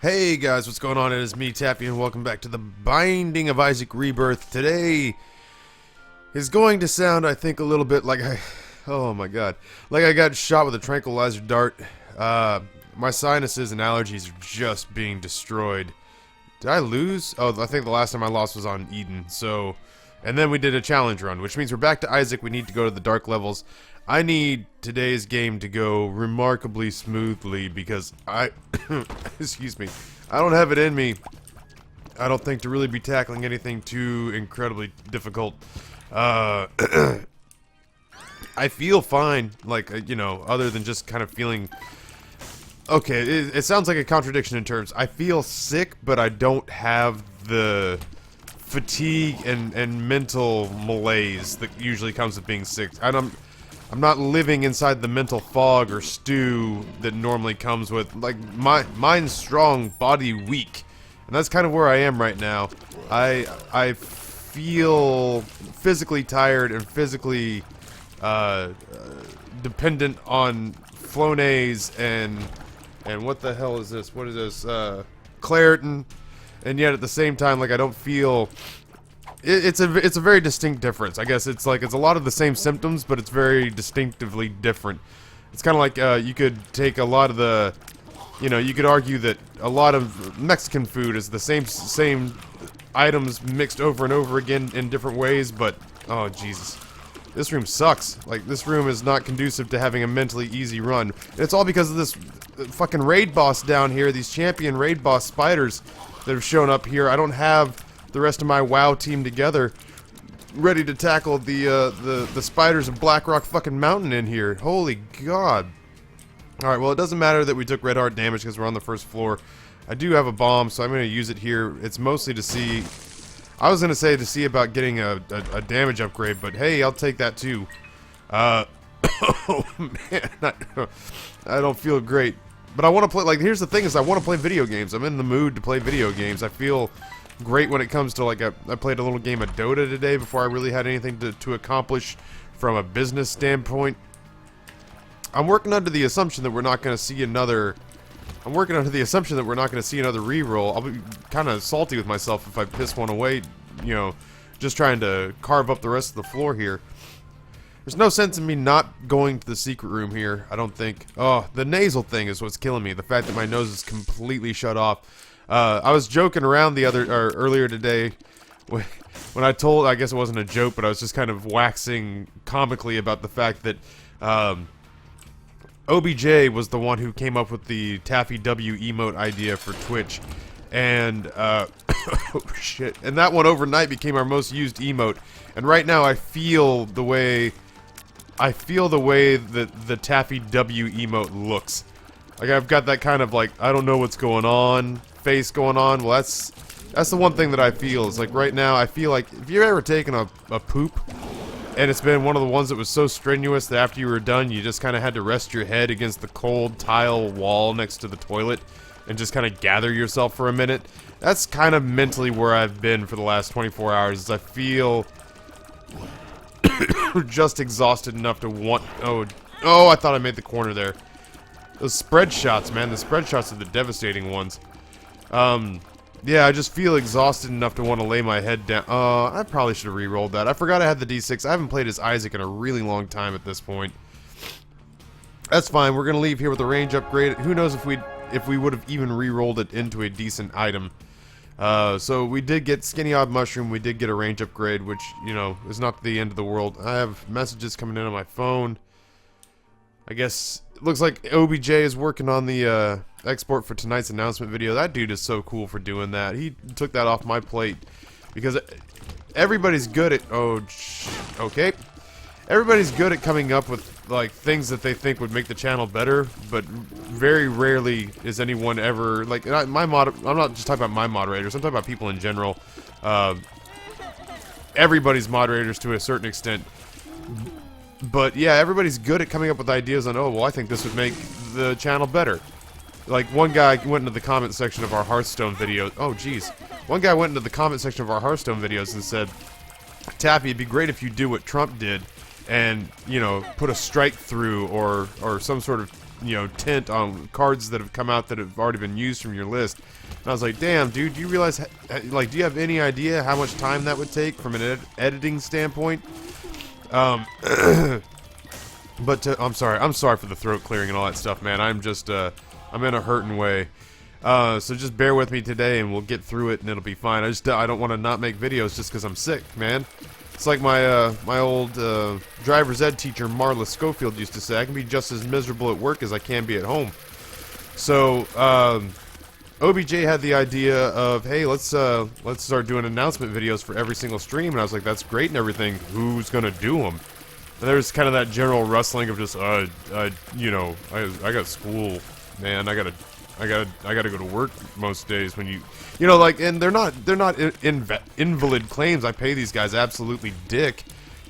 Hey guys, what's going on? It is me, Taffy, and welcome back to the Binding of Isaac Rebirth. Today is going to sound, I think, a little bit like oh my god, like I got shot with a tranquilizer dart. My sinuses and allergies are just being destroyed. Did I lose? Oh, I think the last time I lost was on Eden, so... And then we did a challenge run, which means we're back to Isaac. We need to go to the dark levels. I need today's game to go remarkably smoothly because I... excuse me. I don't have it in me, I don't think, to really be tackling anything too incredibly difficult. I feel fine, like, you know, other than just kind of feeling... Okay, it sounds like a contradiction in terms. I feel sick, but I don't have the fatigue and mental malaise that usually comes with being sick. I'm not living inside the mental fog or stew that normally comes with, like, mind strong, body weak. And that's kind of where I am right now. I feel physically tired and physically dependent on Flonase and what the hell is this? What is this? Claritin. And yet at the same time, like, I don't feel... It's a very distinct difference. I guess it's like, it's a lot of the same symptoms, but it's very distinctively different. It's kind of like, you could take a lot of the... You know, you could argue that a lot of Mexican food is the same items mixed over and over again in different ways, but... Oh, Jesus. This room sucks. Like, this room is not conducive to having a mentally easy run. And it's all because of this fucking raid boss down here, these champion raid boss spiders that have shown up here. I don't have the rest of my WoW team together ready to tackle the spiders of Blackrock fucking Mountain in here. Holy God. Alright, well, it doesn't matter that we took red heart damage because we're on the first floor. I do have a bomb, so I'm going to use it here. It's mostly to see... I was going to say to see about getting a damage upgrade, but hey, I'll take that too. Oh man, I don't feel great. But I want to play, like, here's the thing is I want to play video games. I'm in the mood to play video games. I feel great when it comes to, like, I played a little game of Dota today before I really had anything to accomplish from a business standpoint. I'm working under the assumption that we're not going to see another... I'm working under the assumption that we're not going to see another reroll. I'll be kind of salty with myself if I piss one away, you know, just trying to carve up the rest of the floor here. There's no sense in me not going to the secret room here, I don't think. Oh, the nasal thing is what's killing me. The fact that my nose is completely shut off. I was joking around earlier today when I told, I guess it wasn't a joke, but I was just kind of waxing comically about the fact that, OBJ was the one who came up with the Taffy W emote idea for Twitch, and oh shit, and that one overnight became our most used emote. And right now I feel the way that the Taffy W emote looks. Like, I've got that kind of, like, I don't know what's going on face going on. Well, that's the one thing that I feel is, like, right now I feel like if you've ever taken a poop and it's been one of the ones that was so strenuous that after you were done, you just kind of had to rest your head against the cold tile wall next to the toilet and just kind of gather yourself for a minute. That's kind of mentally where I've been for the last 24 hours, is I feel just exhausted enough to want... Oh, I thought I made the corner there. Those spread shots, man. The spread shots are the devastating ones. Yeah, I just feel exhausted enough to want to lay my head down. I probably should have re-rolled that. I forgot I had the D6. I haven't played as Isaac in a really long time at this point. That's fine. We're gonna leave here with a range upgrade. Who knows if we would have even re-rolled it into a decent item. So we did get Skinny Odd Mushroom. We did get a range upgrade, which, you know, is not the end of the world. I have messages coming in on my phone. I guess it looks like OBJ is working on the export for tonight's announcement video. That dude is so cool for doing that. He took that off my plate because everybody's good at... okay. Everybody's good at coming up with, like, things that they think would make the channel better, but very rarely is anyone ever... Like, I'm not just talking about my moderators, I'm talking about people in general. Everybody's moderators to a certain extent. But yeah, everybody's good at coming up with ideas on, oh, well, I think this would make the channel better. Like, one guy went into the comment section of our Hearthstone video. Oh, jeez. One guy went into the comment section of our Hearthstone videos and said, Taffy, it'd be great if you do what Trump did and, you know, put a strike through or some sort of you know, tint on cards that have come out that have already been used from your list. And I was like, damn, dude, do you realize, like, do you have any idea how much time that would take from an editing standpoint? But I'm sorry for the throat clearing and all that stuff, man. I'm just, I'm in a hurting way. So just bear with me today and we'll get through it and it'll be fine. I don't want to not make videos just because I'm sick, man. It's like my my old driver's ed teacher Marla Schofield used to say, I can be just as miserable at work as I can be at home. So OBJ had the idea of, hey, let's start doing announcement videos for every single stream, and I was like, that's great and everything. Who's gonna do them? And there's kind of that general rustling of just, you know, I got school, man. I gotta go to work most days when you know, like, and they're not invalid claims. I pay these guys absolutely dick.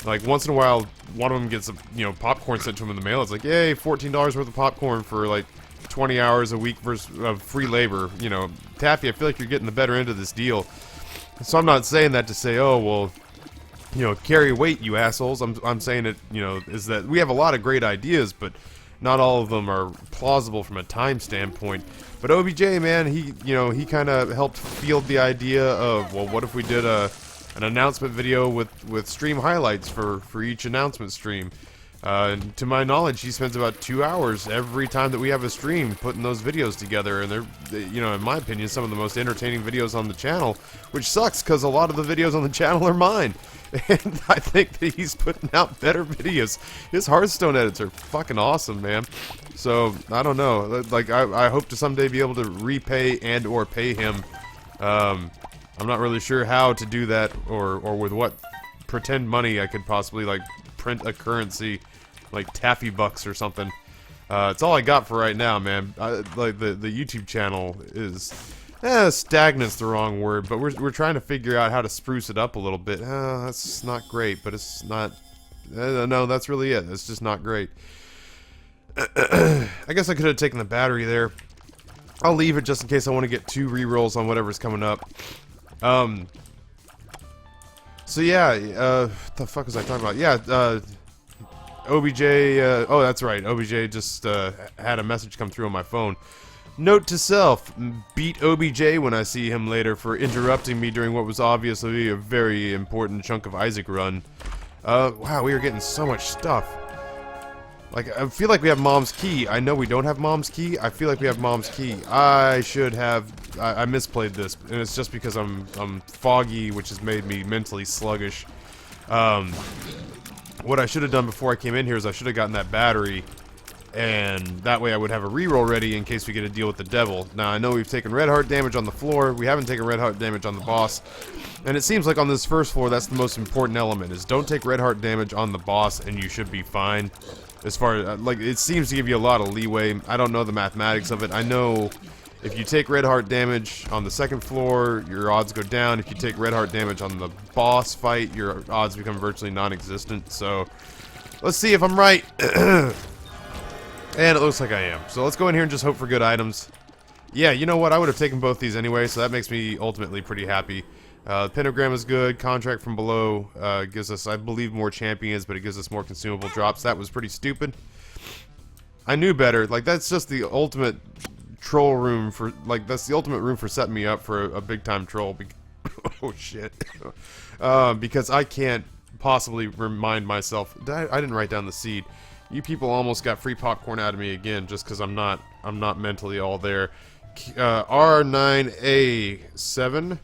Like, once in a while, one of them gets, you know, popcorn sent to him in the mail. It's like, yay, $14 worth of popcorn for, like, 20 hours a week versus free labor. You know, Taffy, I feel like you're getting the better end of this deal. So I'm not saying that to say, oh, well, you know, carry weight, you assholes. I'm saying it, you know, is that we have a lot of great ideas, but not all of them are plausible from a time standpoint. But OBJ, man, he kind of helped field the idea of, well, what if we did an announcement video with stream highlights for each announcement stream? And to my knowledge, he spends about 2 hours every time that we have a stream putting those videos together, and they're, you know, in my opinion, some of the most entertaining videos on the channel, which sucks because a lot of the videos on the channel are mine. And I think that he's putting out better videos. His Hearthstone edits are fucking awesome, man. So, I don't know. Like, I hope to someday be able to repay and or pay him. I'm not really sure how to do that or with what pretend money I could possibly, like, print a currency, like Taffy Bucks or something. It's all I got for right now, man. Like, the YouTube channel is... stagnant's the wrong word, but we're trying to figure out how to spruce it up a little bit. That's not great, but it's not... no, that's really it. It's just not great. I guess I could have taken the battery there. I'll leave it just in case I want to get 2 rerolls on whatever's coming up. So yeah, what the fuck was I talking about? Yeah, OBJ, oh, that's right. OBJ just had a message come through on my phone. Note to self, beat OBJ when I see him later for interrupting me during what was obviously a very important chunk of Isaac run. Wow, we are getting so much stuff. Like, I feel like we have Mom's Key. I know we don't have Mom's Key. I feel like we have Mom's Key. I should have... I misplayed this, and it's just because I'm foggy, which has made me mentally sluggish. What I should have done before I came in here is I should have gotten that battery, and that way I would have a reroll ready in case we get a deal with the devil. Now, I know we've taken red heart damage on the floor. We haven't taken red heart damage on the boss. And it seems like on this first floor, that's the most important element, is don't take red heart damage on the boss, and you should be fine. As far as, like, it seems to give you a lot of leeway. I don't know the mathematics of it. I know if you take red heart damage on the second floor, your odds go down. If you take red heart damage on the boss fight, your odds become virtually non-existent. So, let's see if I'm right. And it looks like I am. So let's go in here and just hope for good items. Yeah, you know what? I would have taken both these anyway, so that makes me ultimately pretty happy. Pentagram is good. Contract from below gives us, I believe, more champions, but it gives us more consumable drops. That was pretty stupid. I knew better. Like, that's just the ultimate troll room for, like, that's the ultimate room for setting me up for a big-time troll. Oh, shit. Because I can't possibly remind myself. I didn't write down the seed. You people almost got free popcorn out of me again just because I'm not mentally all there. R9A7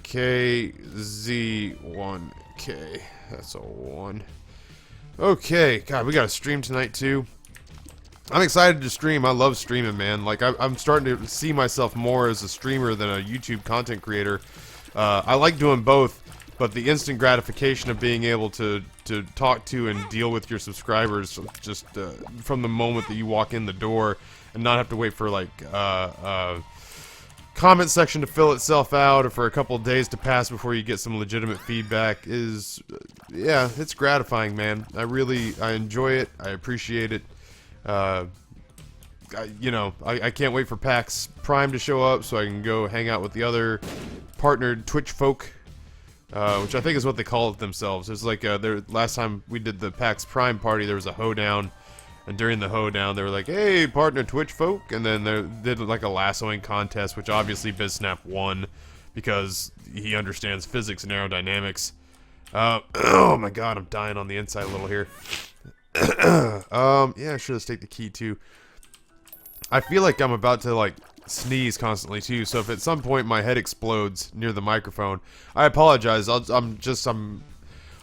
KZ1K. That's a 1. Okay, God, we got a stream tonight too. I'm excited to stream. I love streaming, man. Like, I'm starting to see myself more as a streamer than a YouTube content creator. I like doing both, but the instant gratification of being able to talk to and deal with your subscribers just from the moment that you walk in the door and not have to wait for, like, comment section to fill itself out or for a couple of days to pass before you get some legitimate feedback is, yeah, it's gratifying, man. I enjoy it. I appreciate it. I can't wait for PAX Prime to show up so I can go hang out with the other partnered Twitch folk, which I think is what they call it themselves. It's like last time we did the PAX Prime party, there was a hoedown, And during the hoedown, they were like, "Hey, partner, Twitch folk," and then they did like a lassoing contest, which obviously BizSnap won because he understands physics and aerodynamics. Oh my god, I'm dying on the inside a little here. Yeah, I should have staked the key too. I feel like I'm about to like sneeze constantly too, so if at some point my head explodes near the microphone, I apologize.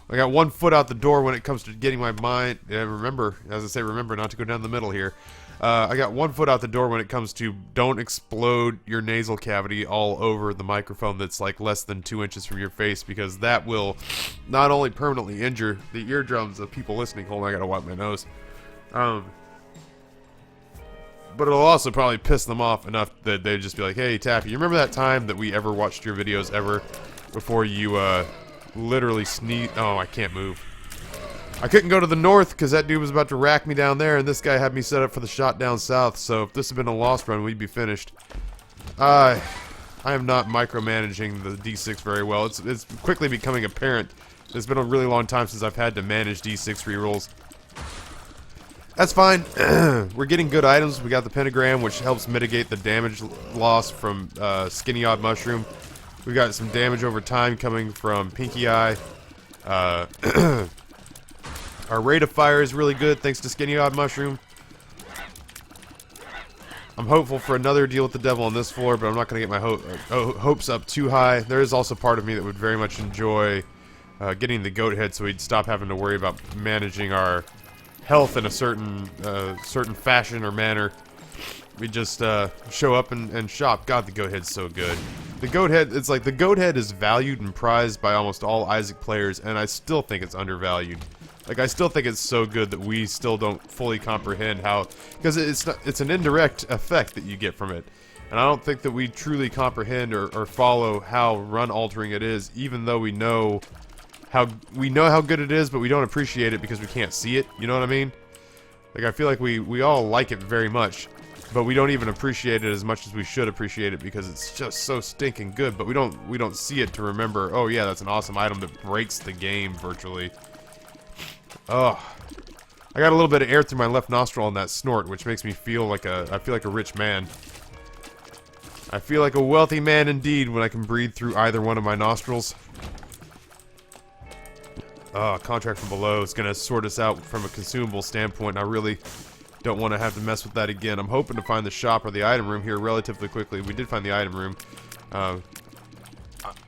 I got one foot out the door when it comes to getting my mind. Yeah, remember, as I say, remember not to go down the middle here. I got one foot out the door when it comes to don't explode your nasal cavity all over the microphone that's like less than 2 inches from your face, because that will not only permanently injure the eardrums of people listening. Hold on, I gotta wipe my nose. But it'll also probably piss them off enough that they'd just be like, "Hey, Taffy, you remember that time that we ever watched your videos ever before you literally sneeze?" Oh, I can't move. I couldn't go to the north because that dude was about to rack me down there, and this guy had me set up for the shot down south, so if this had been a lost run, we'd be finished. I am not micromanaging the D6 very well. It's quickly becoming apparent. It's been a really long time since I've had to manage D6 rerolls. That's fine. We're getting good items. We got the pentagram, which helps mitigate the damage loss from Skinny Odd Mushroom. We got some damage over time coming from Pinky Eye. Our rate of fire is really good thanks to Skinny Odd Mushroom. I'm hopeful for another deal with the devil on this floor, but I'm not going to get my hopes up too high. There is also part of me that would very much enjoy getting the goat head, so we'd stop having to worry about managing our health in a certain fashion or manner. We just show up and shop. God, the goat head's so good. The goat head, it's like the goat head is valued and prized by almost all Isaac players, and I still think it's undervalued. Like, I still think it's so good that we still don't fully comprehend how, because it's an indirect effect that you get from it. And I don't think that we truly comprehend or follow how run altering it is, even though we know how good it is, but we don't appreciate it because we can't see it. You know what I mean? Like, I feel like we all like it very much, but we don't even appreciate it as much as we should appreciate it because it's just so stinking good. But we don't see it to remember, oh yeah, that's an awesome item that breaks the game virtually. Oh, I got a little bit of air through my left nostril on that snort, which makes me feel like I feel like a rich man. I feel like a wealthy man indeed when I can breathe through either one of my nostrils. Contract from below is gonna sort us out from a consumable standpoint, and I really don't want to have to mess with that again. I'm hoping to find the shop or the item room here relatively quickly. We did find the item room. I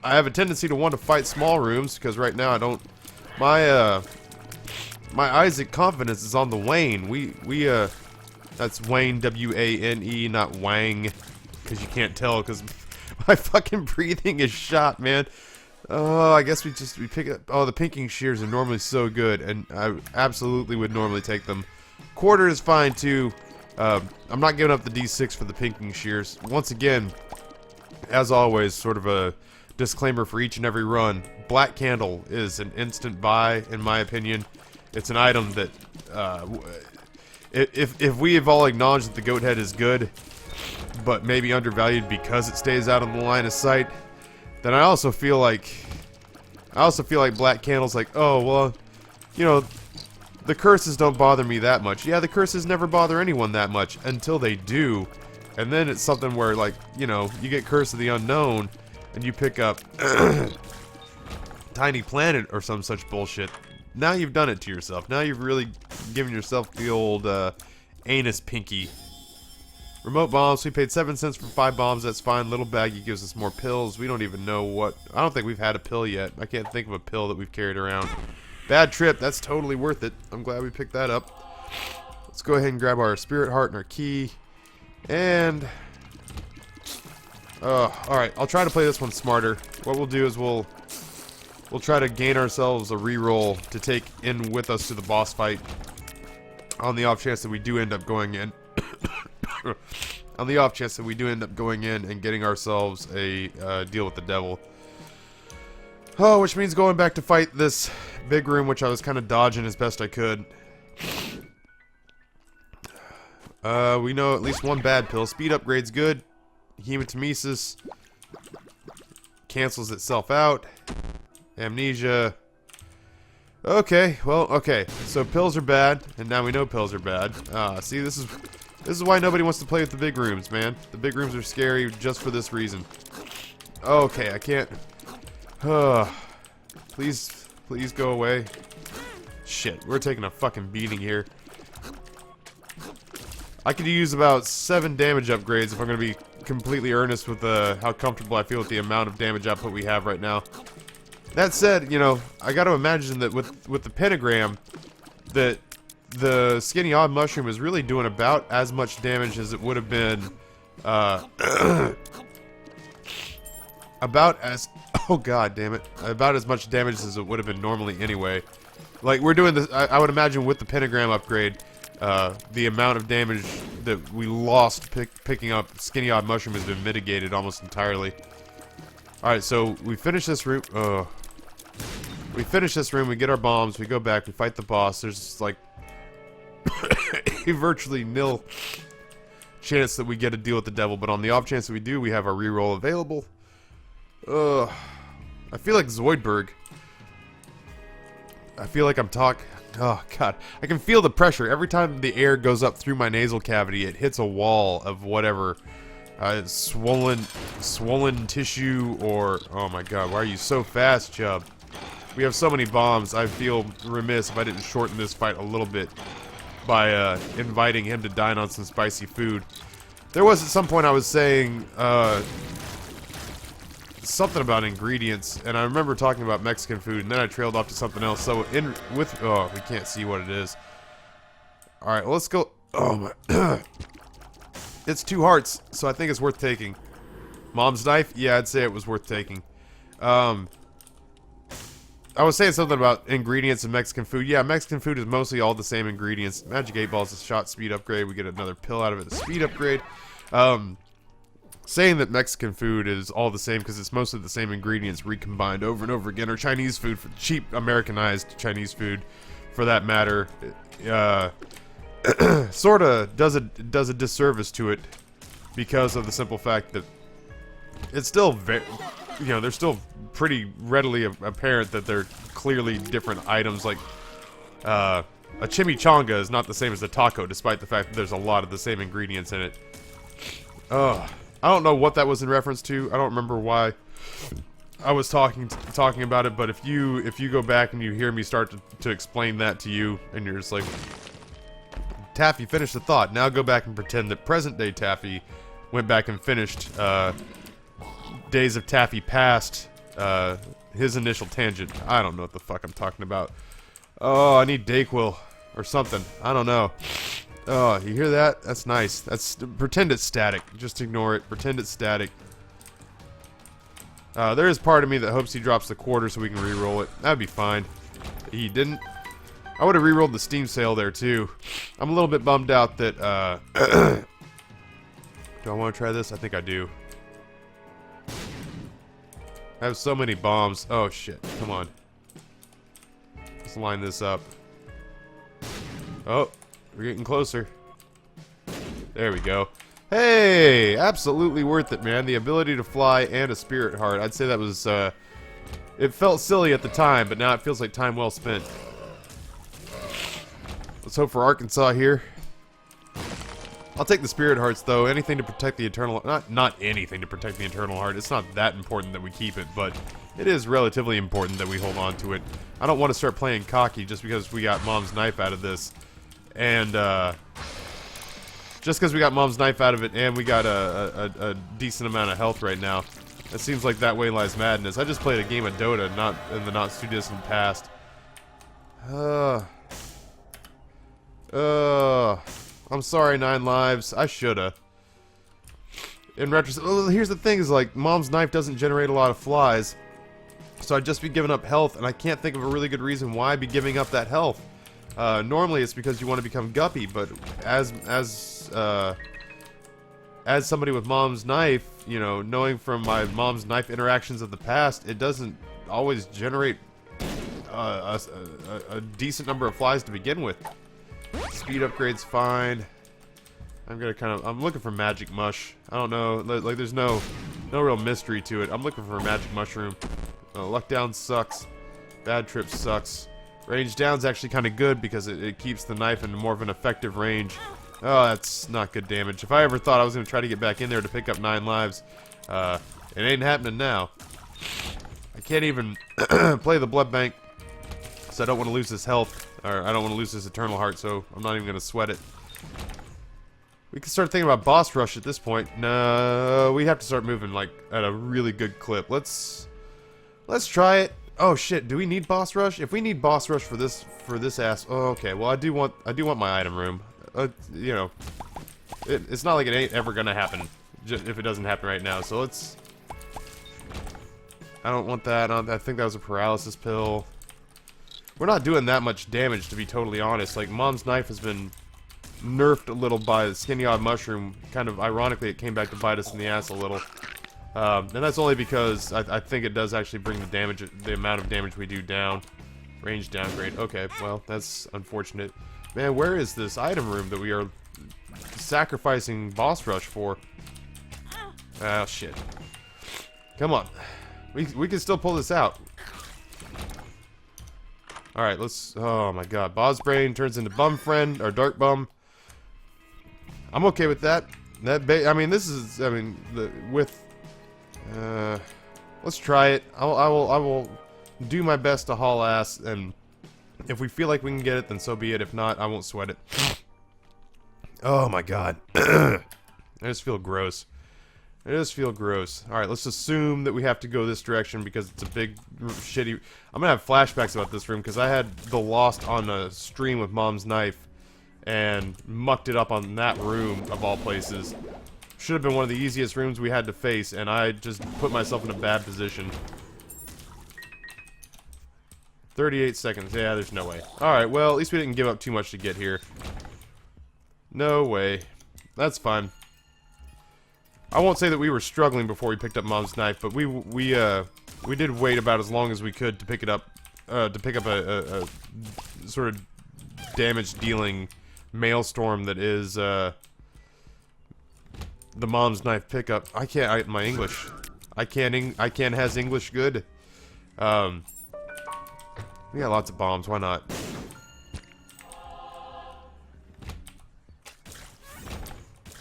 have a tendency to want to fight small rooms because right now I don't. My Isaac confidence is on the wane. That's Wayne, W-A-N-E, not Wang, because you can't tell because my fucking breathing is shot, man. Oh, I guess we pick up. Oh, the pinking shears are normally so good, and I absolutely would normally take them. Quarter is fine too. I'm not giving up the D6 for the pinking shears. Once again, as always, sort of a disclaimer for each and every run. Black Candle is an instant buy, in my opinion. It's an item that, if we have all acknowledged that the goat head is good, but maybe undervalued because it stays out of the line of sight, then I also feel like Black Candle's like, oh well, you know, the curses don't bother me that much. Yeah, the curses never bother anyone that much until they do, and then it's something where, like, you know, you get Curse of the Unknown, and you pick up Tiny Planet or some such bullshit. Now you've done it to yourself. Now you've really given yourself the old anus pinky. Remote bombs. We paid 7 cents for 5 bombs. That's fine. Little baggie gives us more pills. We don't even know what. I don't think we've had a pill yet. I can't think of a pill that we've carried around. Bad trip. That's totally worth it. I'm glad we picked that up. Let's go ahead and grab our spirit heart and our key. And alright. I'll try to play this one smarter. What we'll do is we'll try to gain ourselves a reroll to take in with us to the boss fight. On the off chance that we do end up going in. On the off chance that we do end up going in and getting ourselves a deal with the devil. Oh, which means going back to fight this big room, which I was kind of dodging as best I could. We know at least one bad pill. Speed upgrade's good. Hematemesis cancels itself out. Amnesia. Okay, well, okay. So pills are bad, and now we know pills are bad. See, this is why nobody wants to play with the big rooms, man. The big rooms are scary just for this reason. Okay, I can't. Please, please go away. Shit, we're taking a fucking beating here. I could use about 7 damage upgrades if I'm gonna be completely earnest with how comfortable I feel with the amount of damage output we have right now. That said, you know, I gotta imagine that with the pentagram, that the skinny odd mushroom is really doing about as much damage as it would have been, about as, oh god damn it, about as much damage as it would have been normally anyway. Like, we're doing this, I would imagine with the pentagram upgrade, the amount of damage that we lost picking up skinny odd mushroom has been mitigated almost entirely. Alright, so we finish this room. We finish this room, we get our bombs, we go back, we fight the boss. There's like a virtually nil chance that we get to deal with the devil, but on the off chance that we do, we have our reroll available. I feel like Zoidberg. I feel like I'm talking. Oh god, I can feel the pressure every time the air goes up through my nasal cavity. It hits a wall of whatever. Swollen tissue, or oh my god, why are you so fast, Chubb? We have so many bombs. I feel remiss if I didn't shorten this fight a little bit by inviting him to dine on some spicy food. There was at some point I was saying something about ingredients, and I remember talking about Mexican food, and then I trailed off to something else. So oh, we can't see what it is. All right, well, let's go. Oh my. It's 2 hearts, so I think it's worth taking. Mom's knife? Yeah, I'd say it was worth taking. I was saying something about ingredients in Mexican food. Yeah, Mexican food is mostly all the same ingredients. Magic 8 Ball is a shot speed upgrade. We get another pill out of it, a speed upgrade. Saying that Mexican food is all the same because it's mostly the same ingredients recombined over and over again, or Chinese food, for cheap Americanized Chinese food, for that matter. Sorta does a disservice to it because of the simple fact that it's still very, you know, they're still pretty readily apparent that they're clearly different items. Like a chimichanga is not the same as a taco, despite the fact that there's a lot of the same ingredients in it. I don't know what that was in reference to. I don't remember why I was talking about it. But if you go back and you hear me start to explain that to you, and you're just like, Taffy, finish the thought. Now go back and pretend that present-day Taffy went back and finished Days of Taffy Past, his initial tangent. I don't know what the fuck I'm talking about. Oh, I need Dayquil or something. I don't know. Oh, you hear that? That's nice. Pretend it's static. Just ignore it. Pretend it's static. There is part of me that hopes he drops the quarter so we can re-roll it. That'd be fine. He didn't. I would have re-rolled the Steam sale there too. I'm a little bit bummed out that do I want to try this? I think I do. I have so many bombs. Oh shit. Come on. Let's line this up. Oh, we're getting closer. There we go. Hey! Absolutely worth it, man. The ability to fly and a spirit heart. I'd say that was, it felt silly at the time, but now it feels like time well spent. Let's hope for Arkansas here. I'll take the spirit hearts, though. Anything to protect the eternal... Not anything to protect the eternal heart. It's not that important that we keep it, but it is relatively important that we hold on to it. I don't want to start playing cocky just because we got Mom's knife out of this. And, just because we got Mom's knife out of it and we got a decent amount of health right now. It seems like that way lies madness. I just played a game of Dota, not in the not-too-distant past. I'm sorry, 9 lives. I shoulda. In retrospect, well, here's the thing: is like Mom's knife doesn't generate a lot of flies, so I'd just be giving up health, and I can't think of a really good reason why I'd be giving up that health. Normally, it's because you want to become Guppy, but as somebody with Mom's knife, you know, knowing from my Mom's knife interactions of the past, it doesn't always generate a decent number of flies to begin with. Speed upgrade's fine. I'm looking for magic mush. I don't know, like there's no real mystery to it. I'm looking for a magic mushroom. Luck down sucks. Bad trip sucks. Range down's actually kind of good because it keeps the knife in more of an effective range. Oh, that's not good damage. If I ever thought I was going to try to get back in there to pick up 9 lives, it ain't happening now. I can't even play the blood bank, so I don't want to lose this health, or I don't want to lose this eternal heart, so I'm not even going to sweat it. We can start thinking about boss rush at this point. No, we have to start moving like at a really good clip. Let's try it. Oh shit, do we need boss rush? If we need boss rush for this ass, oh, okay. Well, I do want my item room. You know, it's not like it ain't ever gonna happen if it doesn't happen right now. So let's. I don't want that. I think that was a paralysis pill. We're not doing that much damage, to be totally honest. Like, Mom's knife has been nerfed a little by the Skinny Odd Mushroom. Kind of ironically, it came back to bite us in the ass a little. And that's only because I think it does actually bring the amount of damage we do down. Range downgrade. Okay, well, that's unfortunate. Man, where is this item room that we are sacrificing boss rush for? Oh, shit. Come on. We can still pull this out. Alright, let's... Oh, my God. Boss Brain turns into Bum Friend, or Dark Bum. I'm okay with that. I mean, this is... I mean, let's try it. I will do my best to haul ass, and if we feel like we can get it, then so be it. If not, I won't sweat it. Oh my God. I just feel gross. I just feel gross. Alright, let's assume that we have to go this direction because it's a big, shitty... I'm gonna have flashbacks about this room because I had the Lost on a stream with Mom's knife and mucked it up on that room, of all places. Should have been one of the easiest rooms we had to face, and I just put myself in a bad position. 38 seconds. Yeah, there's no way. Alright, well, at least we didn't give up too much to get here. No way. That's fine. I won't say that we were struggling before we picked up Mom's knife, but we did wait about as long as we could to pick it up, a sort of damage-dealing maelstrom that is, the Mom's knife pickup. My English. I can't has English good. We got lots of bombs, why not?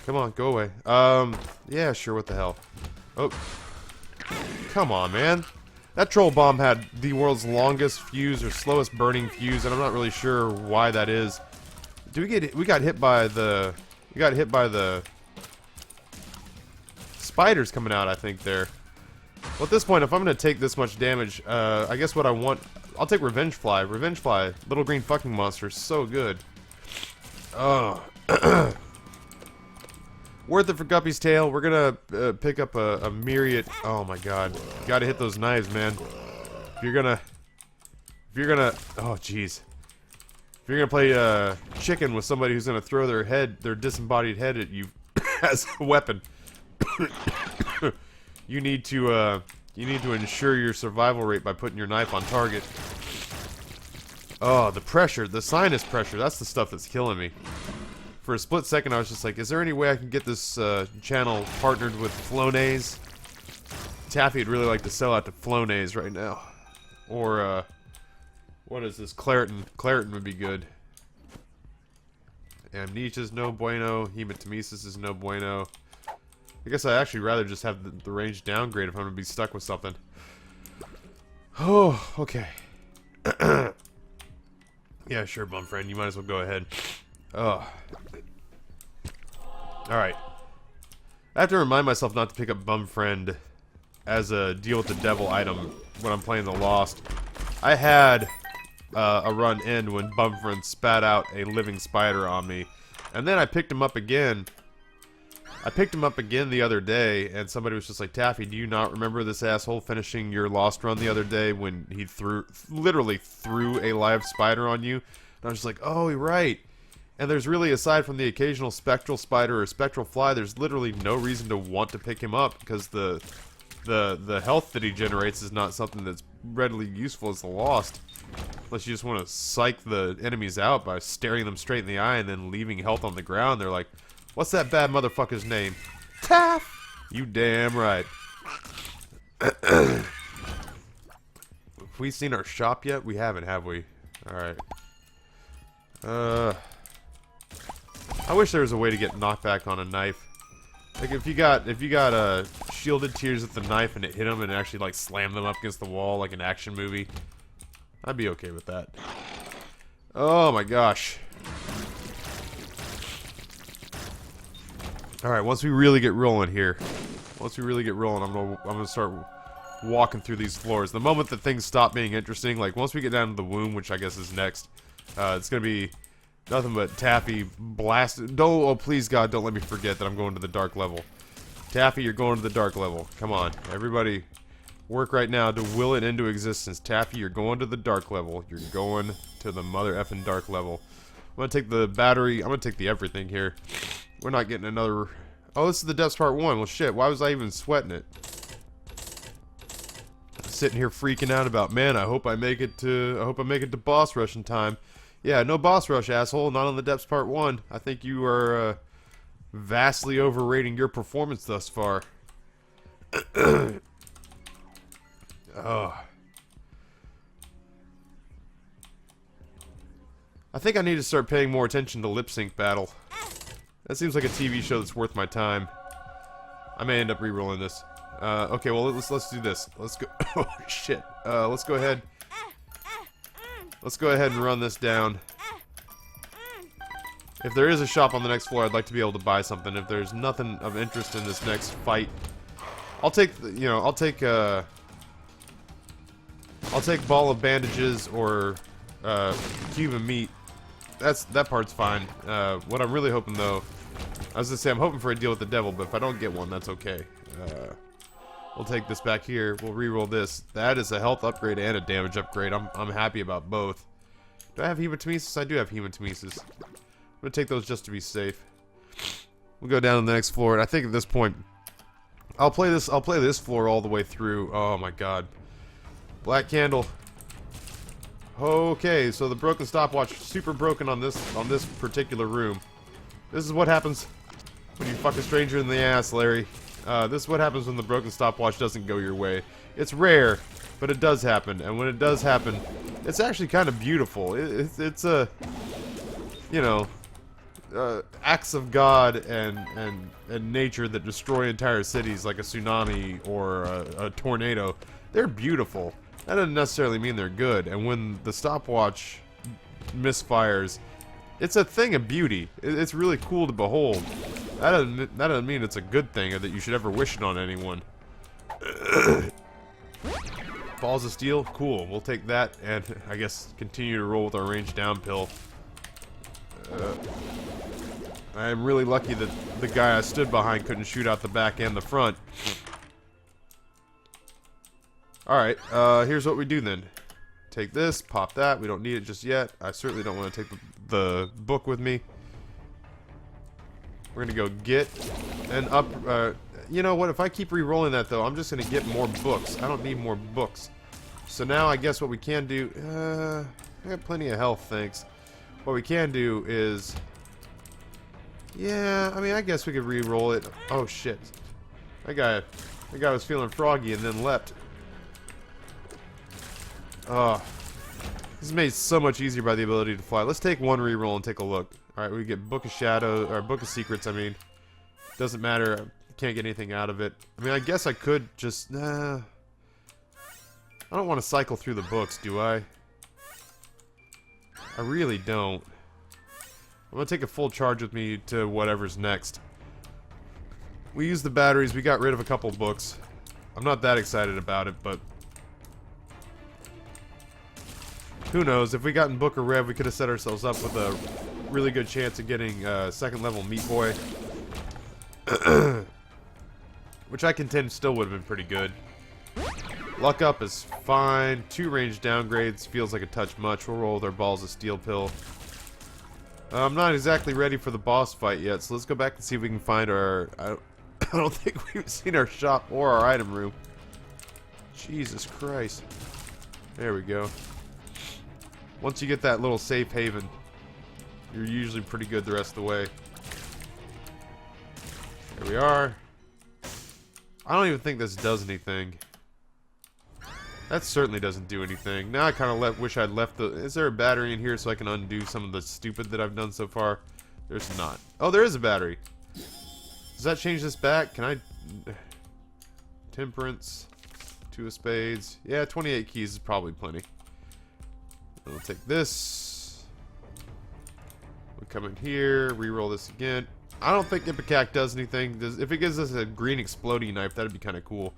Come on, go away. Yeah, sure, what the hell. Oh. Come on, man. That troll bomb had the world's longest fuse, or slowest burning fuse, and I'm not really sure why that is. We got hit by the... We got hit by the... spiders coming out, I think, there. Well, at this point, if I'm going to take this much damage, I guess what I want... I'll take Revenge Fly. Revenge Fly. Little green fucking monster. So good. Oh. Worth it for Guppy's tail. We're gonna pick up a myriad... Oh my god. You gotta hit those knives, man. If you're gonna... Oh, jeez. If you're gonna play chicken with somebody who's gonna throw their disembodied head at you as a weapon... You need to ensure your survival rate by putting your knife on target. Oh, the pressure, the sinus pressure, that's the stuff that's killing me. For a split second, I was just like, is there any way I can get this channel partnered with Flonase? Taffy would really like to sell out to Flonase right now. Or, what is this? Claritin. Claritin would be good. Amnesia's no bueno. Hematemesis is no bueno. I guess I'd actually rather just have the range downgrade if I'm going to be stuck with something. Oh, okay. Yeah, sure, bum friend. You might as well go ahead. Oh. Alright. I have to remind myself not to pick up bum friend as a deal with the devil item when I'm playing the Lost. I had a run end when bum friend spat out a living spider on me. And then I picked him up again. I picked him up again the other day, and somebody was just like, Taffy, do you not remember this asshole finishing your Lost run the other day when he literally threw a live spider on you? And I was just like, oh, you're right. And there's really, aside from the occasional spectral spider or spectral fly, there's literally no reason to want to pick him up, because the health that he generates is not something that's readily useful as the Lost. Unless you just want to psych the enemies out by staring them straight in the eye and then leaving health on the ground. They're like, what's that bad motherfucker's name? Taff! You damn right. Have we seen our shop yet? We haven't, have we? Alright. I wish there was a way to get knockback on a knife. Like if you got shielded tears with the knife and it hit them and it actually like slammed them up against the wall like an action movie, I'd be okay with that. Oh my gosh. Alright, once we really get rolling here. Once we really get rolling, I'm gonna start walking through these floors. The moment that things stop being interesting, like once we get down to the womb, which I guess is next, it's gonna be nothing but Taffy blasted. Oh, please God, don't let me forget that I'm going to the dark level. Taffy, you're going to the dark level. Come on, everybody, work right now to will it into existence. Taffy, you're going to the dark level. You're going to the mother effing dark level. I'm gonna take the battery. I'm gonna take the everything here. We're not getting another. Oh, this is the depths part 1. Well, shit. Why was I even sweating it? Sitting here freaking out about, man, I hope I make it to boss rush in time. Yeah, no boss rush, asshole. Not on the depths part 1. I think you are vastly overrating your performance thus far. Oh. I think I need to start paying more attention to lip sync battle. That seems like a TV show that's worth my time. I may end up re-rolling this. Okay, well let's do this. Let's go. Oh shit. Let's go ahead. Let's go ahead and run this down. If there is a shop on the next floor, I'd like to be able to buy something. If there's nothing of interest in this next fight, I'll take I'll take ball of bandages or cube of meat. That part's fine. What I'm really hoping though, I was gonna say I'm hoping for a deal with the devil, but if I don't get one, that's okay. We'll take this back here. We'll re-roll this. That is a health upgrade and a damage upgrade. I'm happy about both. Do I have hematemesis? I do have hematemesis. I'm gonna take those just to be safe. We'll go down to the next floor, and I think at this point, I'll play this floor all the way through. Oh my God, black candle. Okay, so the broken stopwatch, super broken on this particular room. This is what happens when you fuck a stranger in the ass, Larry. This is what happens when the broken stopwatch doesn't go your way. It's rare, but it does happen, and when it does happen, it's actually kind of beautiful. It's a, you know, acts of God and nature that destroy entire cities like a tsunami or a tornado. They're beautiful. That doesn't necessarily mean they're good, and when the stopwatch misfires, it's a thing of beauty. It's really cool to behold. That doesn't mean it's a good thing or that you should ever wish it on anyone. Balls of steel? Cool. We'll take that and I guess continue to roll with our range down pill. I'm really lucky that the guy I stood behind couldn't shoot out the back and the front. Alright, here's what we do then. Take this, pop that. We don't need it just yet. I certainly don't want to take the book with me. We're gonna go get an up. You know what? If I keep re-rolling that though, I'm just gonna get more books. I don't need more books. So now I guess what we can do. I got plenty of health, thanks. What we can do is, yeah. I mean, I guess we could re-roll it. Oh shit! That guy was feeling froggy and then leapt. Oh, this is made so much easier by the ability to fly. Let's take one re-roll and take a look. Alright, we get Book of Shadow, or Book of Secrets, I mean. Doesn't matter, can't get anything out of it. I mean, I guess I could just, I don't want to cycle through the books, do I? I really don't. I'm gonna take a full charge with me to whatever's next. We used the batteries, we got rid of a couple books. I'm not that excited about it, but who knows? If we got in Book of Rev, we could have set ourselves up with a really good chance of getting second level Meat Boy. Which I contend still would have been pretty good. Luck up is fine. 2 range downgrades feels like a touch much. We'll roll with our balls of steel pill. I'm not exactly ready for the boss fight yet, so let's go back and see if we can find our... I don't think we've seen our shop or our item room. Jesus Christ. There we go. Once you get that little safe haven, you're usually pretty good the rest of the way. Here we are. I don't even think this does anything. That certainly doesn't do anything. Now I kind of wish I'd left the... Is there a battery in here so I can undo some of the stupid that I've done so far? There's not. Oh, there is a battery. Does that change this back? Can I... Temperance. 2 of spades. Yeah, 28 keys is probably plenty. We'll take this. We'll come in here. Reroll this again. I don't think Ipecac does anything. If it gives us a green exploding knife, that'd be kind of cool.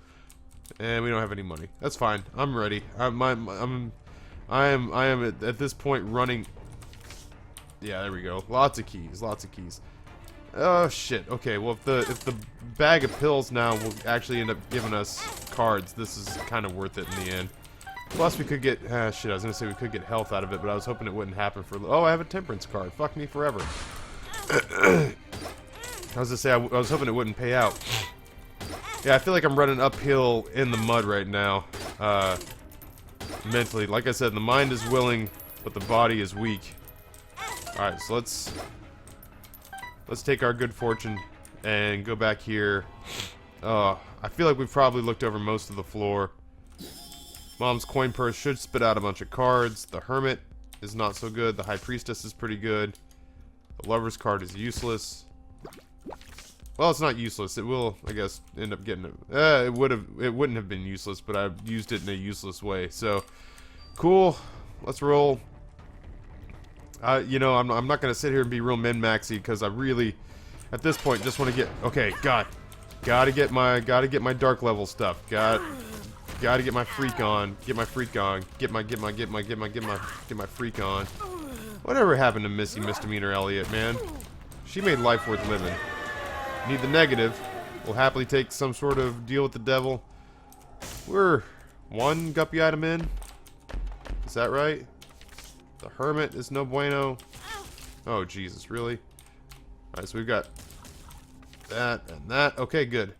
And we don't have any money. That's fine. I'm ready. I am at this point running. Yeah, there we go. Lots of keys. Lots of keys. Oh shit. Okay. Well, if the bag of pills now will actually end up giving us cards, this is kind of worth it in the end. Plus, we could get shit. I was gonna say we could get health out of it, but I was hoping it wouldn't happen for. Oh, I have a temperance card. Fuck me forever. I was gonna say I was hoping it wouldn't pay out. Yeah, I feel like I'm running uphill in the mud right now, mentally. Like I said, the mind is willing, but the body is weak. Alright, so let's take our good fortune and go back here. I feel like we've probably looked over most of the floor. Mom's coin purse should spit out a bunch of cards. The Hermit is not so good. The High Priestess is pretty good. The Lover's card is useless. Well, it's not useless. It will, I guess, end up getting it. It wouldn't have been useless, but I used it in a useless way. So, cool. Let's roll. You know, I'm not gonna sit here and be real min-maxy because I really, at this point, just want to get. Okay, gotta get my dark level stuff. Gotta get my freak on. Get my freak on. Get my freak on. Whatever happened to Missy Misdemeanor Elliott, man? She made life worth living. Need the negative. We'll happily take some sort of deal with the devil. We're one Guppy item in. Is that right? The Hermit is no bueno. Oh, Jesus, really? Alright, so we've got that and that. Okay, good.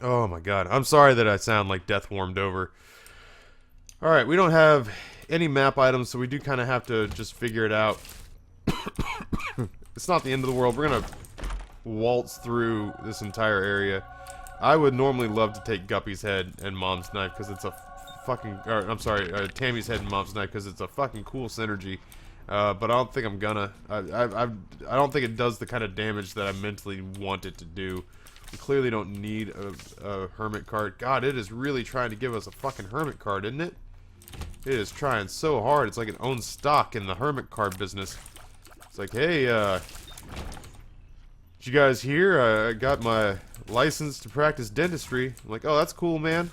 Oh, my God. I'm sorry that I sound like death warmed over. Alright, we don't have any map items, so we do kind of have to just figure it out. It's not the end of the world. We're gonna waltz through this entire area. I would normally love to take Guppy's head and Mom's knife because it's a fucking. Or, I'm sorry, Tammy's head and Mom's knife because it's a fucking cool synergy. But I don't think I'm gonna. I don't think it does the kind of damage that I mentally want it to do. We clearly don't need a Hermit card. God, it is really trying to give us a fucking Hermit card, isn't it? It is trying so hard. It's like it owns stock in the Hermit card business. It's like, hey, did you guys hear? I got my license to practice dentistry. I'm like, oh, that's cool, man.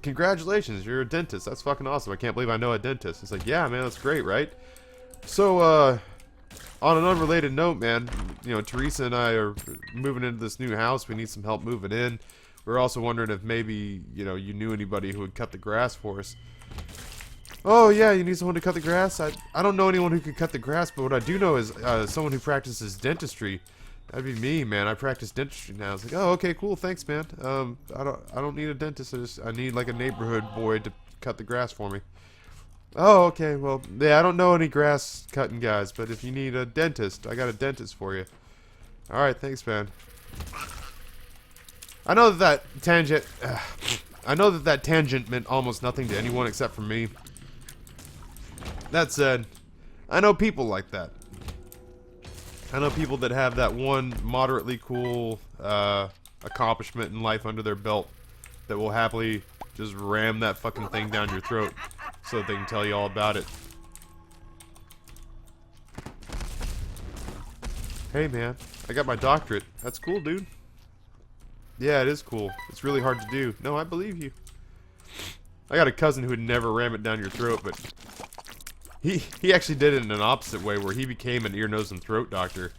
Congratulations, you're a dentist. That's fucking awesome. I can't believe I know a dentist. It's like, yeah, man, that's great, right? So, on an unrelated note, man, you know, Teresa and I are moving into this new house. We need some help moving in. We're also wondering if maybe, you know, you knew anybody who would cut the grass for us. Oh, yeah, you need someone to cut the grass? I don't know anyone who could cut the grass, but what I do know is someone who practices dentistry. That'd be me, man. I practice dentistry now. It's like, oh, okay, cool, thanks, man. I don't need a dentist. I need like a neighborhood boy to cut the grass for me. Oh, okay, well, yeah, I don't know any grass cutting guys, but if you need a dentist, I got a dentist for you. All right, thanks, man. I know that tangent. I know that tangent meant almost nothing to anyone except for me. That said, I know people like that. I know people that have that one moderately cool accomplishment in life under their belt that will happily just ram that fucking thing down your throat so that they can tell you all about it. Hey, man, I got my doctorate. That's cool, dude. Yeah, it is cool. It's really hard to do. No, I believe you. I got a cousin who would never ram it down your throat, but he actually did it in an opposite way where he became an ear, nose, and throat doctor.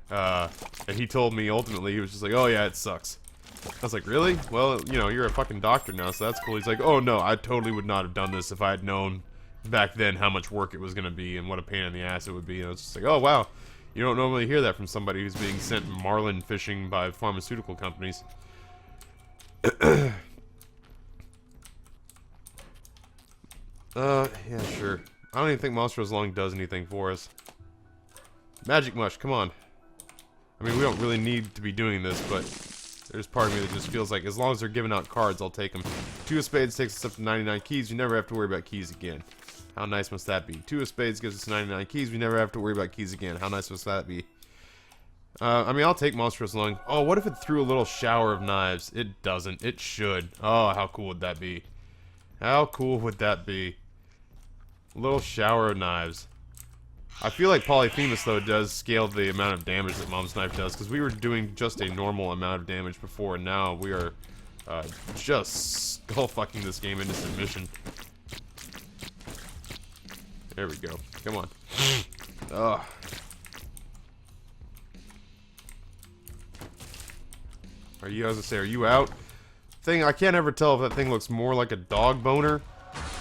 And he told me ultimately, he was just like, oh yeah, it sucks. I was like, really? Well, you know, you're a fucking doctor now, so that's cool. He's like, oh no, I totally would not have done this if I had known back then how much work it was going to be and what a pain in the ass it would be. And I was just like, oh wow, you don't normally hear that from somebody who's being sent marlin fishing by pharmaceutical companies. Yeah, sure. I don't even think Monster's Lung does anything for us. Magic Mush, come on. I mean, we don't really need to be doing this, but There's part of me that just feels like as long as they're giving out cards, I'll take them. 2 of spades takes us up to 99 keys. You never have to worry about keys again. How nice must that be? 2 of spades gives us 99 keys. We never have to worry about keys again. How nice must that be? I mean, I'll take Monstrous Lung. Oh, what if it threw a little shower of knives? It doesn't. It should. Oh, how cool would that be? How cool would that be? A little shower of knives. I feel like Polyphemus, though, does scale the amount of damage that Mom's Knife does, because we were doing just a normal amount of damage before, and now we are just skull-fucking this game into submission. There we go. Come on. Ugh. Are you, as I say, are you out? Thing, I can't ever tell if that thing looks more like a dog boner,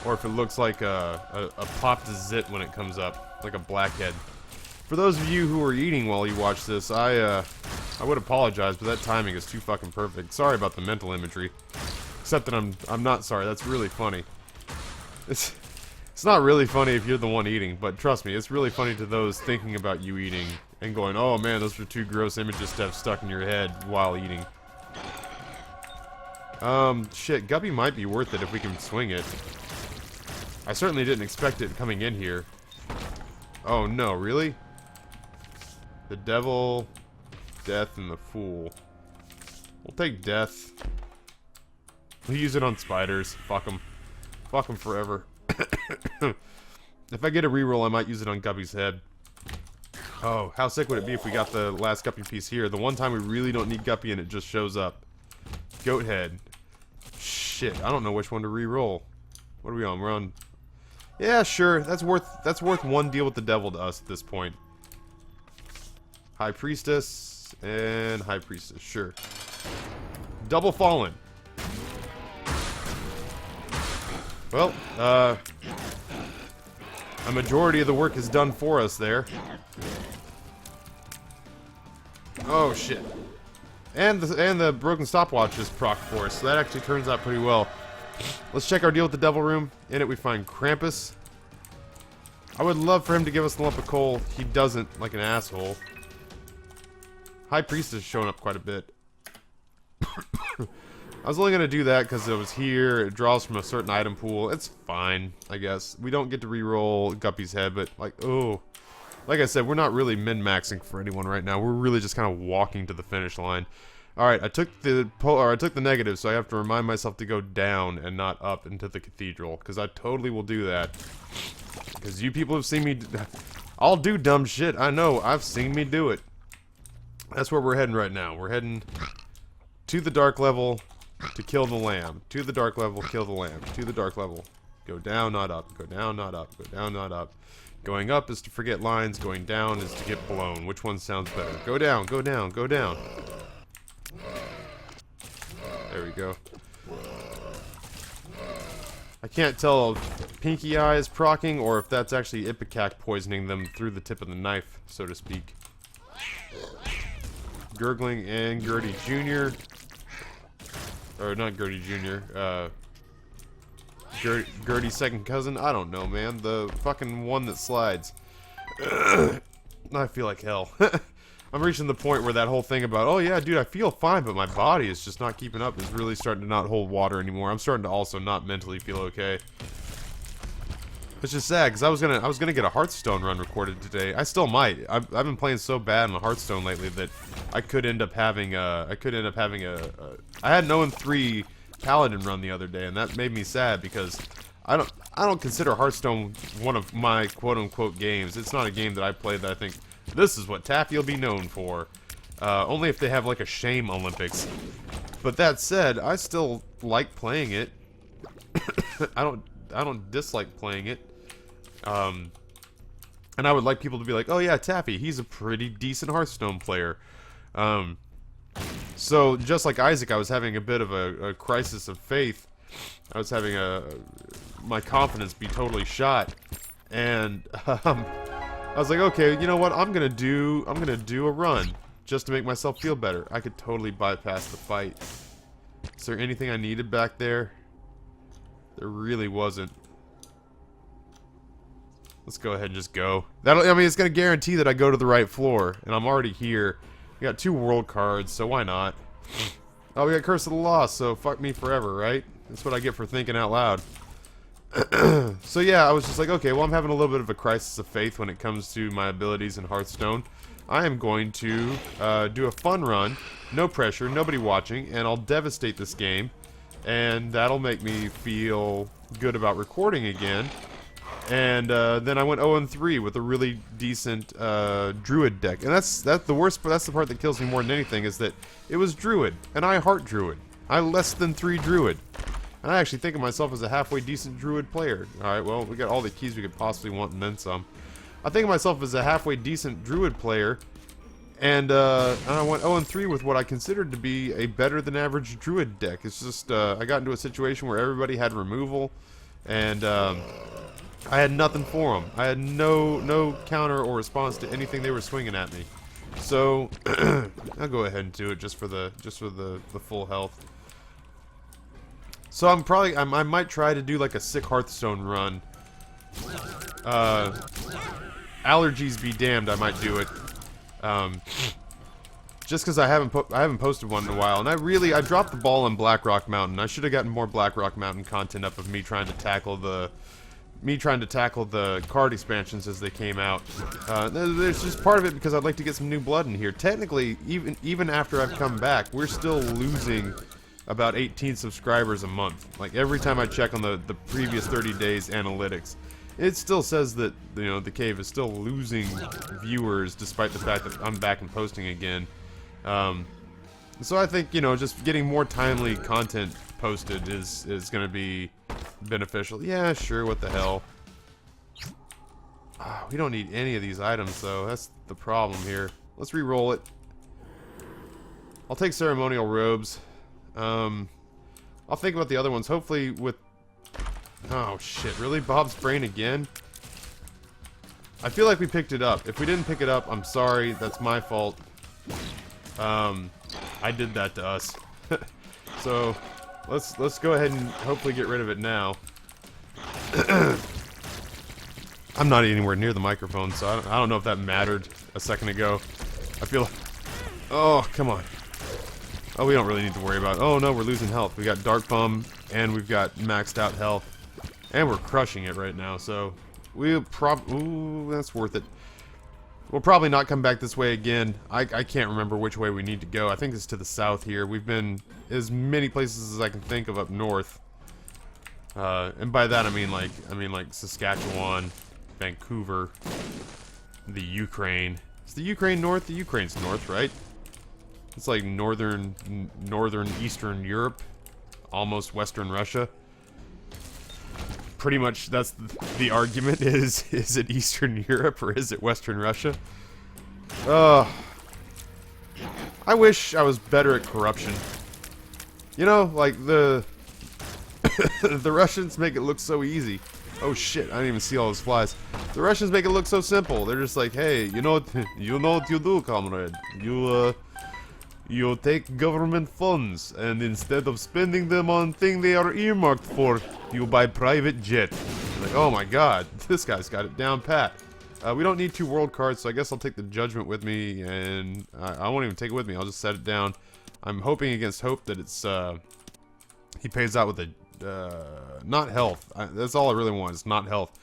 or if it looks like a popped zit when it comes up, like a blackhead. For those of you who are eating while you watch this, I would apologize, but that timing is too fucking perfect. Sorry about the mental imagery. Except that I'm not sorry. That's really funny. It's not really funny if you're the one eating, but trust me, it's really funny to those thinking about you eating and going, "Oh man, those were 2 gross images to have stuck in your head while eating." Shit, Guppy might be worth it if we can swing it. I certainly didn't expect it coming in here. Oh no, really? The devil, death, and the fool. We'll take death. We'll use it on spiders. Fuck them. Fuck them forever. If I get a reroll, I might use it on Guppy's head. Oh, how sick would it be if we got the last Guppy piece here? The one time we really don't need Guppy and it just shows up. Goat head. Shit, I don't know which one to reroll. What are we on? We're on... Yeah, sure. That's worth 1 deal with the devil to us at this point. High Priestess and High Priestess, sure. Double Fallen. Well, a majority of the work is done for us there. Oh shit. And the broken stopwatch is proc for us, so that actually turns out pretty well. Let's check our deal with the devil room. In it we find Krampus. I would love for him to give us the lump of coal. He doesn't, like an asshole. High Priestess is showing up quite a bit. I was only going to do that because it was here. It draws from a certain item pool. It's fine, I guess. We don't get to reroll Guppy's head, but like, oh. Like I said, we're not really min-maxing for anyone right now. We're really just kind of walking to the finish line. Alright, I took the negative, so I have to remind myself to go down and not up into the cathedral. Because I totally will do that. Because you people have seen me... I'll do dumb shit. I know. I've seen me do it. That's where we're heading right now. We're heading to the dark level to kill the lamb. To the dark level, kill the lamb. To the dark level. Go down, not up. Go down, not up. Go down, not up. Going up is to forget lines. Going down is to get blown. Which one sounds better? Go down, go down, go down. There we go. I can't tell if Pinky Eye is proccing or if that's actually Ipecac poisoning them through the tip of the knife, so to speak. Gurgling and Gertie Jr. Or not Gertie Jr. Gertie's second cousin? I don't know, man. The fucking one that slides. I feel like hell. I'm reaching the point where that whole thing about, oh yeah, dude, I feel fine, but my body is just not keeping up, is really starting to not hold water anymore. I'm starting to also not mentally feel okay. It's just sad, because I was gonna get a Hearthstone run recorded today. I still might. I've been playing so bad on Hearthstone lately that I could end up having a I had an 0-3 Paladin run the other day, and that made me sad because I don't consider Hearthstone one of my quote-unquote games. It's not a game that I play that I think this is what Taffy will be known for. Only if they have like a shame Olympics. But that said, I still like playing it. I don't dislike playing it. And I would like people to be like, oh yeah, Taffy, he's a pretty decent Hearthstone player. So just like Isaac, I was having a bit of a crisis of faith. I was having my confidence be totally shot, and I was like, okay, you know what? I'm gonna do a run just to make myself feel better. I could totally bypass the fight. Is there anything I needed back there? There really wasn't. Let's go ahead and just go. I mean, it's gonna guarantee that I go to the right floor, and I'm already here. We got 2 world cards, so why not? Oh, we got Curse of the Lost, so fuck me forever, right? That's what I get for thinking out loud. So yeah, I was just like, okay, well I'm having a little bit of a crisis of faith when it comes to my abilities in Hearthstone. I am going to do a fun run, no pressure, nobody watching, and I'll devastate this game. And that'll make me feel good about recording again. And then I went 0-3 with a really decent Druid deck. And that's the worst, but that's the part that kills me more than anything, is that it was Druid, and I heart Druid. I less than 3 Druid. And I actually think of myself as a halfway decent Druid player. Alright, well, we got all the keys we could possibly want and then some. I think of myself as a halfway decent Druid player, and I went 0-3 with what I considered to be a better than average Druid deck. It's just, I got into a situation where everybody had removal, and I had nothing for them. I had no counter or response to anything they were swinging at me. So I'll go ahead and do it just for the full health. So I might try to do like a sick Hearthstone run. Allergies be damned, I might do it. Just because I haven't posted one in a while, and I dropped the ball on Blackrock Mountain. I should have gotten more Blackrock Mountain content up of me trying to tackle the card expansions as they came out. There's just part of it because I'd like to get some new blood in here. Technically, even after I've come back, we're still losing about 18 subscribers a month. Like every time I check on the previous 30 days analytics, it still says that, you know, the cave is still losing viewers despite the fact that I'm back and posting again. So I think, you know, just getting more timely content posted is going to be beneficial. Yeah, sure, what the hell. We don't need any of these items, though. That's the problem here. Let's re-roll it. I'll take ceremonial robes. I'll think about the other ones. Hopefully with... Oh, shit. Really? Bob's brain again? I feel like we picked it up. If we didn't pick it up, I'm sorry. That's my fault. I did that to us. So, let's go ahead and hopefully get rid of it now. I'm not anywhere near the microphone, so I don't know if that mattered a second ago. I feel like... Oh, come on. Oh, we don't really need to worry about it. Oh, no, we're losing health. We got Dark Bum, and we've got maxed out health. And we're crushing it right now, so... Ooh, that's worth it. We'll probably not come back this way again. I can't remember which way we need to go. I think it's to the south here. We've been as many places as I can think of up north. And by that I mean like Saskatchewan, Vancouver, the Ukraine. Is the Ukraine north? The Ukraine's north, right? It's like northern Eastern Europe, almost Western Russia. Pretty much that's the argument is it Eastern Europe or is it Western Russia? I wish I was better at corruption. You know, like the the Russians make it look so easy. Oh shit, I didn't even see all those flies. The Russians make it look so simple. They're just like, hey, you know what you do, comrade. You take government funds, and instead of spending them on things they are earmarked for, you buy private jet. Like, oh my god, this guy's got it down pat. We don't need 2 world cards, so I guess I'll take the judgment with me, and I won't even take it with me. I'll just set it down. I'm hoping against hope that it's he pays out with a not health. That's all I really want. Is not health.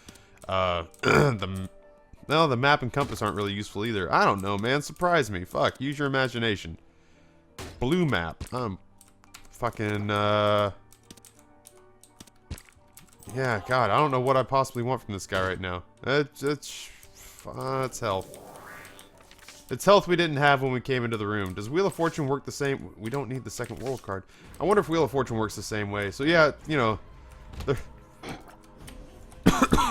The map and compass aren't really useful either. I don't know, man. Surprise me. Fuck. Use your imagination. Blue map. Fucking, yeah, God, I don't know what I possibly want from this guy right now. It's health. It's health we didn't have when we came into the room. Does Wheel of Fortune work the same? We don't need the second world card. I wonder if Wheel of Fortune works the same way. So yeah, you know,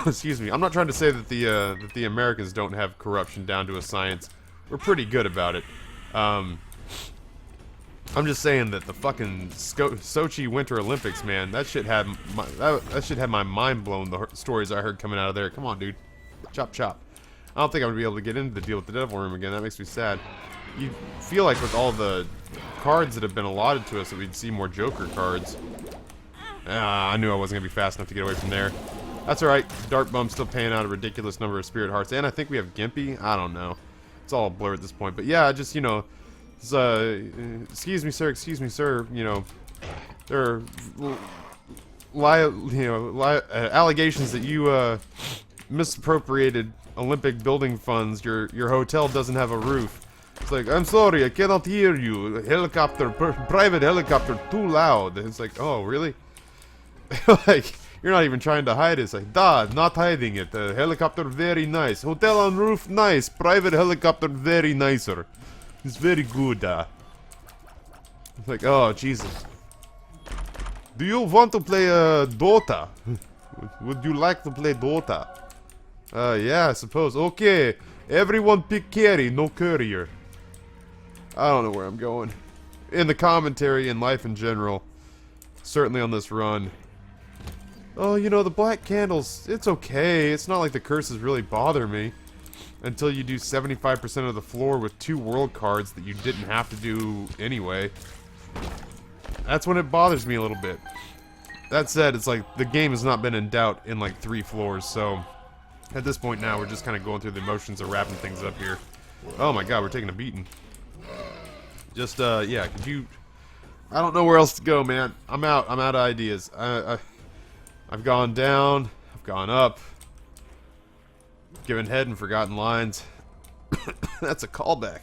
excuse me. I'm not trying to say that the Americans don't have corruption down to a science. We're pretty good about it. I'm just saying that the fucking Sochi Winter Olympics, man, that shit had my mind blown. The stories I heard coming out of there. Come on, dude, chop chop. I don't think I'm gonna be able to get into the deal with the Devil Room again. That makes me sad. You feel like with all the cards that have been allotted to us that we'd see more Joker cards. I knew I wasn't gonna be fast enough to get away from there. That's alright. Dark Bum's still paying out a ridiculous number of Spirit Hearts, and I think we have Guppy. I don't know. It's all a blur at this point. But yeah, just, you know, It's, excuse me, sir, you know, there are allegations that you, misappropriated Olympic building funds. Your hotel doesn't have a roof. It's like, I'm sorry, I cannot hear you. Private helicopter, too loud. It's like, oh, really? Like, you're not even trying to hide it. It's like, not hiding it. Helicopter, very nice. Hotel on roof, nice. Private helicopter, very nicer. It's very good. It's like, oh, Jesus. Do you want to play Dota? Would you like to play Dota? Yeah, I suppose. Okay, everyone pick carry, no courier. I don't know where I'm going. In the commentary and life in general. Certainly on this run. Oh, you know, the black candles, it's okay. It's not like the curses really bother me. Until you do 75% of the floor with 2 world cards that you didn't have to do anyway. That's when it bothers me a little bit. That said, it's like the game has not been in doubt in like 3 floors, so at this point now we're just kind of going through the motions of wrapping things up here. Oh my god, we're taking a beating. Just, yeah, could you... I don't know where else to go, man. I'm out of ideas. I've gone down, I've gone up. Given head and forgotten lines. That's a callback.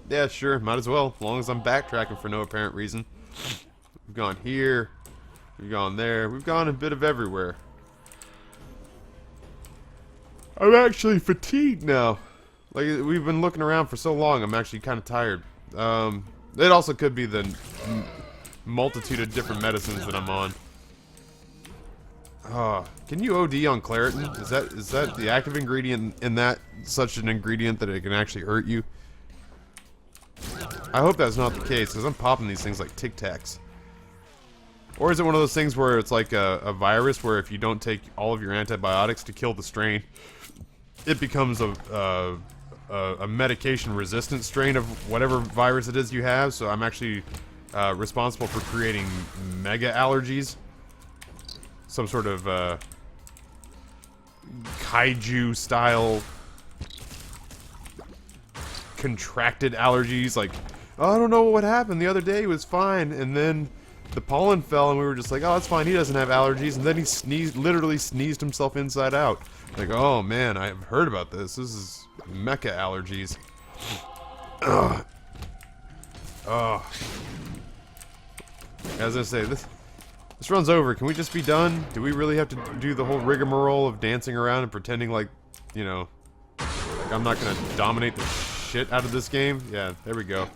Yeah, sure, might as well, as long as I'm backtracking for no apparent reason. We've gone here, we've gone there, we've gone a bit of everywhere. I'm actually fatigued now. Like, we've been looking around for so long, I'm actually kind of tired. It also could be the multitude of different medicines that I'm on. Can you OD on Claritin? Is that the active ingredient in that such an ingredient that it can actually hurt you? I hope that's not the case, because I'm popping these things like Tic Tacs. Or is it one of those things where it's like a virus where if you don't take all of your antibiotics to kill the strain, it becomes a medication-resistant strain of whatever virus it is you have, so I'm actually responsible for creating mega allergies. Some sort of kaiju-style contracted allergies. Like, oh, I don't know what happened. The other day he was fine, and then the pollen fell, and we were just like, oh, that's fine. He doesn't have allergies. And then he literally sneezed himself inside out. Like, oh man, I've heard about this. This is mecha allergies. Ugh. Ugh. As I say, this run's over. Can we just be done? Do we really have to do the whole rigmarole of dancing around and pretending like, you know, like I'm not gonna dominate the shit out of this game? Yeah, there we go.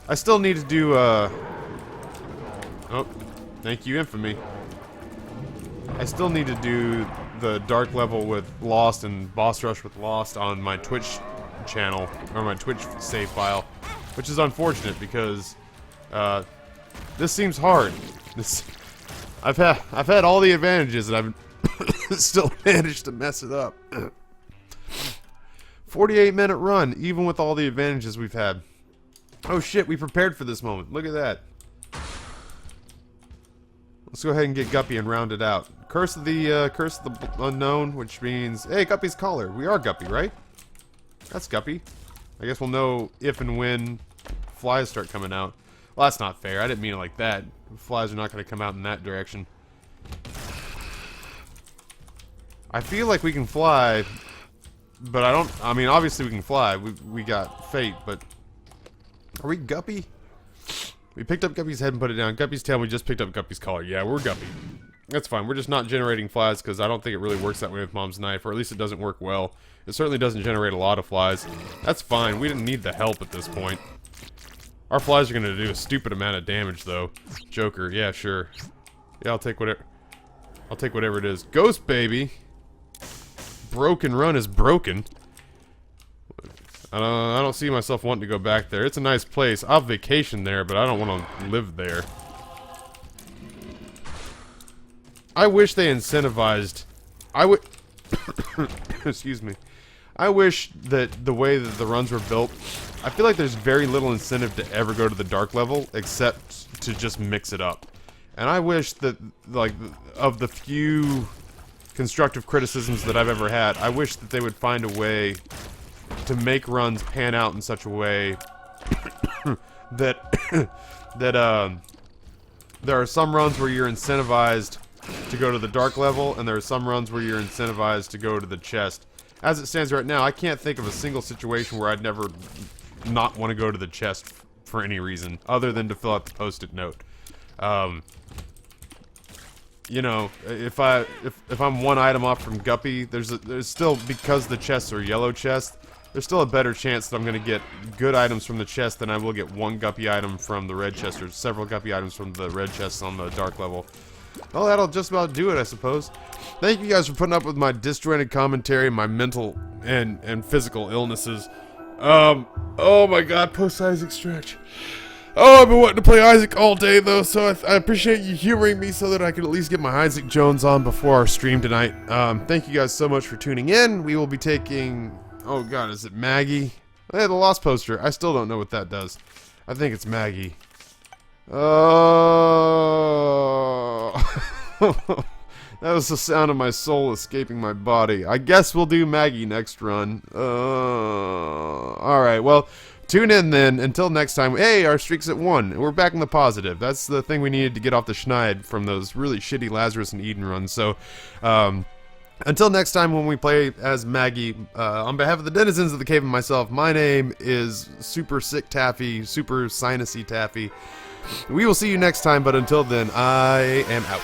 I still need to do, oh, thank you, Infamy. I still need to do the dark level with Lost and boss rush with Lost on my Twitch channel, or my Twitch save file, which is unfortunate because, this seems hard. I've had all the advantages and I've still managed to mess it up. 48-minute run, even with all the advantages we've had. Oh shit, we prepared for this moment. Look at that. Let's go ahead and get Guppy and round it out. Curse of the unknown, which means, hey, Guppy's collar. We are Guppy, right? That's Guppy. I guess we'll know if and when flies start coming out. Well, that's not fair. I didn't mean it like that. Flies are not going to come out in that direction. I feel like we can fly, but I mean, obviously we can fly. We got fate, but are we Guppy? We picked up Guppy's head and put it down. Guppy's tail, we just picked up Guppy's collar. Yeah, we're Guppy. That's fine. We're just not generating flies because I don't think it really works that way with Mom's knife, or at least it doesn't work well. It certainly doesn't generate a lot of flies. That's fine. We didn't need the help at this point. Our flies are going to do a stupid amount of damage, though. Joker, yeah, sure. Yeah, I'll take whatever it is. Ghost baby. Broken run is broken. I don't see myself wanting to go back there. It's a nice place. I'll vacation there, but I don't want to live there. I wish they incentivized... Excuse me. I wish that the way that the runs were built, I feel like there's very little incentive to ever go to the dark level, except to just mix it up. And I wish that, like, of the few constructive criticisms that I've ever had, I wish that they would find a way to make runs pan out in such a way that that there are some runs where you're incentivized to go to the dark level, and there are some runs where you're incentivized to go to the chest. As it stands right now, I can't think of a single situation where I'd never not want to go to the chest for any reason, other than to fill out the post-it note. You know, if I'm one item off from Guppy, there's still, because the chests are yellow chests, there's still a better chance that I'm going to get good items from the chest than I will get one Guppy item from the red chest, or several Guppy items from the red chests on the dark level. Well, that'll just about do it, I suppose. Thank you guys for putting up with my disjointed commentary, my mental and physical illnesses. Oh my god, post-Isaac stretch. Oh, I've been wanting to play Isaac all day, though, so I appreciate you humoring me so that I can at least get my Isaac Jones on before our stream tonight. Thank you guys so much for tuning in. We will be taking... Oh god, is it Maggie? Hey, the Lost poster. I still don't know what that does. I think it's Maggie. Oh... That was the sound of my soul escaping my body. I guess we'll do Maggie next run. Alright, well... Tune in then. Until next time. Hey, our streak's at 1. We're back in the positive. That's the thing we needed to get off the schneid from those really shitty Lazarus and Eden runs. So, until next time when we play as Maggie, on behalf of the denizens of the cave and myself, my name is Super Sick Taffy, Super Sinusy Taffy. We will see you next time, but until then, I am out.